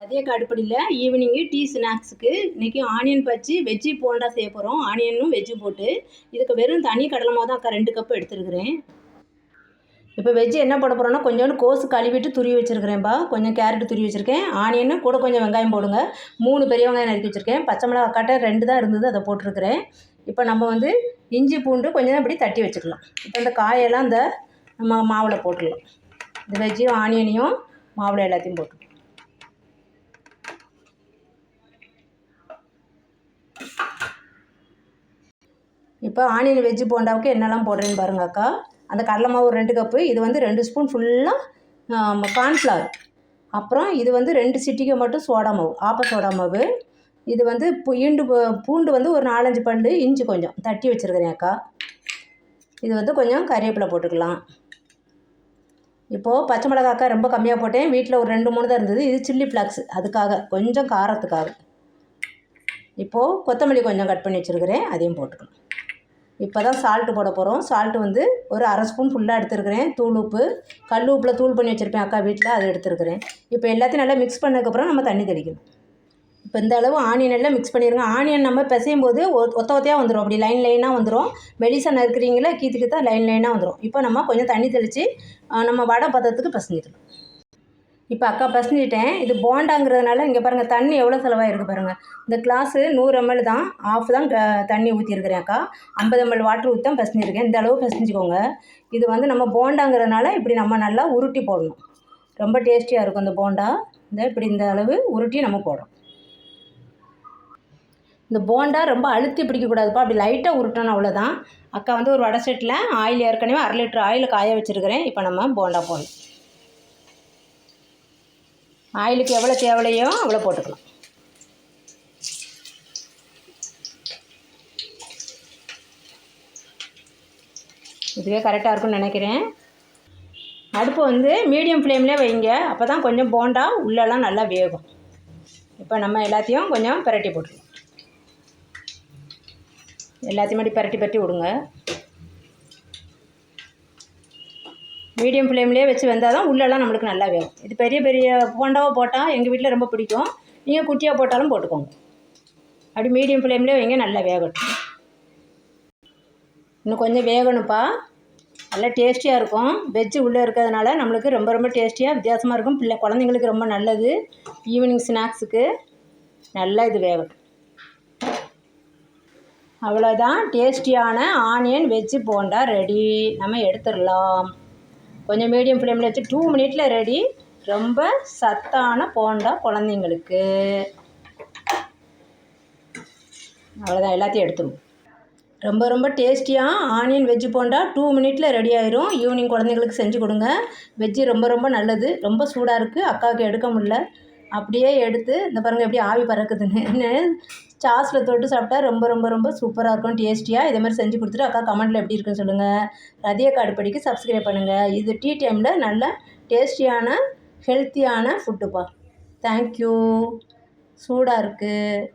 அதே அடுப்படியில் ஈவினிங்கு டீ ஸ்நாக்ஸுக்கு இன்றைக்கி ஆனியன் பச்சி வெஜ்ஜி போண்டா செய்ய போகிறோம். ஆனியனும் வெஜ்ஜும் போட்டு இதுக்கு வெறும் தனி கடலை மாவு தான் அக்கா 2 கப்பு எடுத்துருக்கிறேன். இப்போ வெஜ்ஜு என்ன போட போகிறோன்னா கொஞ்சோண்டு கோஸு கழுவிட்டு துருவி வச்சுருக்கிறேன்ப்பா. கொஞ்சம் கேரட்டு துருவி வச்சுருக்கேன். ஆனியனு கூட கொஞ்சம் வெங்காயம் போடுங்க. 3 பெரிய வெங்காயம் நறுக்கி வச்சுருக்கேன். பச்சை மிளகா அக்காட்ட 2 தான் இருந்தது, அதை போட்டிருக்கிறேன். இப்போ நம்ம வந்து இஞ்சி பூண்டு கொஞ்சம் இப்படி தட்டி வச்சுக்கலாம். இப்போ இந்த காயெல்லாம் இந்த நம்ம மாவில் போட்டுடலாம். இந்த வெஜ்ஜையும் ஆனியனையும் மாவில் எல்லாத்தையும் போட்டு இப்போ ஆனியன் வெஜ்ஜு போண்டாவுக்கு என்னெல்லாம் போடுறேன்னு பாருங்க அக்கா. அந்த கடலை மாவு 2 கப்பு, இது வந்து 2 ஸ்பூன் ஃபுல்லாக கார்ன்ஃப்ளவர், அப்புறம் இது வந்து 2 சிட்டிகை மட்டும் சோடா மாவு, ஆப்ப சோடா மாவு. இது வந்து பூண்டு வந்து ஒரு 4-5 பல், இஞ்சி கொஞ்சம் தட்டி வச்சுருக்கிறேன் அக்கா. இது வந்து கொஞ்சம் கறிவேப்பிலை போட்டுக்கலாம். இப்போது பச்சை மிளகா அக்கா ரொம்ப கம்மியாக போட்டேன், வீட்டில் ஒரு 2-3 தான் இருந்தது. இது சில்லி ஃப்ளாக்ஸ், அதுக்காக கொஞ்சம் காரத்துக்காக. இப்போது கொத்தமல்லி கொஞ்சம் கட் பண்ணி வச்சுருக்கிறேன், அதையும் போட்டுக்கலாம். இப்போ தான் சால்ட்டு போட போகிறோம். சால்ட்டு வந்து ஒரு 1/2 ஸ்பூன் ஃபுல்லாக எடுத்துருக்கிறேன். தூள் உப்பு, கல் உப்பில் தூள் பண்ணி வச்சுருப்பேன் அக்கா வீட்டில், அதை எடுத்துருக்கிறேன். இப்போ எல்லாத்தையும் நல்லா மிக்ஸ் பண்ணதுக்கப்புறம் நம்ம தண்ணி தெளிக்கணும். இப்போ இந்த அளவு ஆனியன் எல்லாம் மிக்ஸ் பண்ணிடுங்க. ஆனியன் நம்ம பிசையும் போது ஒத்த ஒத்தையாக வந்துடும், அப்படி லைன் லைனாக வந்துடும். மெலிசா நறுக்கிறீங்களா கீத்துக்கிட்டா லைன் லைனாக வந்துடும். இப்போ நம்ம கொஞ்சம் தண்ணி தெளித்து நம்ம வடை பதத்துக்கு பிசைஞ்சிக்கலாம். இப்போ அக்கா பிசைஞ்சிட்டேன். இது போண்டாங்கிறதுனால இங்கே பாருங்கள் தண்ணி எவ்வளோ செலவாகிருக்கு பாருங்கள். இந்த கிளாஸு 100 ml தான், ஆஃப் தான் தண்ணி ஊற்றிருக்கிறேன் அக்கா. 50 ml வாட்டர் ஊற்றி தான் பிசைஞ்சிருக்கேன். இந்த அளவு பிசைஞ்சிக்கோங்க. இது வந்து நம்ம போண்டாங்கிறதுனால இப்படி நம்ம நல்லா உருட்டி போடணும். ரொம்ப டேஸ்டியாக இருக்கும் இந்த போண்டா. இப்படி இந்த அளவு உருட்டி நம்ம போடுறோம். இந்த போண்டா ரொம்ப அழுத்தி பிடிக்கக்கூடாதுப்பா, அப்படி லைட்டாக உருட்டணும், அவ்வளோதான். அக்கா வந்து ஒரு வடை செட்டில் ஆயில் ஏற்கனவே 1/2 லிட்டர் ஆயில் காய வச்சுருக்கிறேன். இப்போ நம்ம போண்டா போடணும். ஆயிலுக்கு எவ்வளோ தேவையோ அவ்வளோ போட்டுக்கலாம். இதுவே கரெக்டாக இருக்கும்னு நினைக்கிறேன். அடுப்பு வந்து மீடியம் ஃப்ளேம்லேயே வைங்க, அப்போ தான் கொஞ்சம் போண்டா உள்ளெல்லாம் நல்லா வேகும். இப்போ நம்ம எல்லாத்தையும் கொஞ்சம் பிரட்டி போட்டுக்கலாம். எல்லாத்தையும் மட்டும் பிரட்டி விடுங்க. மீடியம் ஃப்ளேம்லேயே வச்சு வெந்தால் தான் உள்ளெல்லாம் நம்மளுக்கு நல்லா வேகும். இது பெரிய பெரிய போண்டாவாக போட்டால் எங்கள் வீட்டில் ரொம்ப பிடிக்கும். நீங்கள் குட்டியாக போட்டாலும் போட்டுக்கோங்க. அப்படி மீடியம் ஃப்ளேம்லேயே வைங்க, நல்லா வேகட்டும். இன்னும் கொஞ்சம் வேகணும்ப்பா, நல்லா டேஸ்டியாக இருக்கும். வெஜ்ஜு உள்ளே இருக்கிறதுனால நம்மளுக்கு ரொம்ப ரொம்ப டேஸ்டியாக வித்தியாசமாக இருக்கும். குழந்தைங்களுக்கு ரொம்ப நல்லது. ஈவினிங் ஸ்நாக்ஸுக்கு நல்லா இது வேகட்டும். அவ்வளோதான், டேஸ்டியான ஆனியன் வெஜ்ஜு போண்டா ரெடி. நம்ம எடுத்துடலாம். கொஞ்சம் மீடியம் ஃப்ளேமில் வச்சு 2 மினிட்ல ரெடி. ரொம்ப சத்தான போண்டா குழந்தைங்களுக்கு. அவ்வளோதான், எல்லாத்தையும் எடுத்துருவோம். ரொம்ப ரொம்ப டேஸ்டியாக ஆனியன் வெஜ்ஜு போண்டா 2 மினிட்ல ரெடி ஆயிரும். ஈவினிங் குழந்தைங்களுக்கு செஞ்சு கொடுங்க. வெஜ்ஜு ரொம்ப ரொம்ப நல்லது. ரொம்ப சூடாக இருக்குது, அக்காவுக்கு எடுக்க முடியல. அப்படியே எடுத்து இந்த பாருங்கள் எப்படி ஆவி பறக்குதுன்னு. சாஸில் தொட்டு சாப்பிட்டா ரொம்ப ரொம்ப ரொம்ப சூப்பராக இருக்கும், டேஸ்டியாக. இதே மாதிரி செஞ்சு கொடுத்துட்டு அக்கா கமெண்ட்டில் எப்படி இருக்குன்னு சொல்லுங்கள். ரதியா அடுப்படிக்கு சப்ஸ்கிரைப் பண்ணுங்கள். இது டீ டைமில் நல்ல டேஸ்டியான ஹெல்த்தியான ஃபுட்டுப்பா. தேங்க்யூ. சூடாக இருக்குது.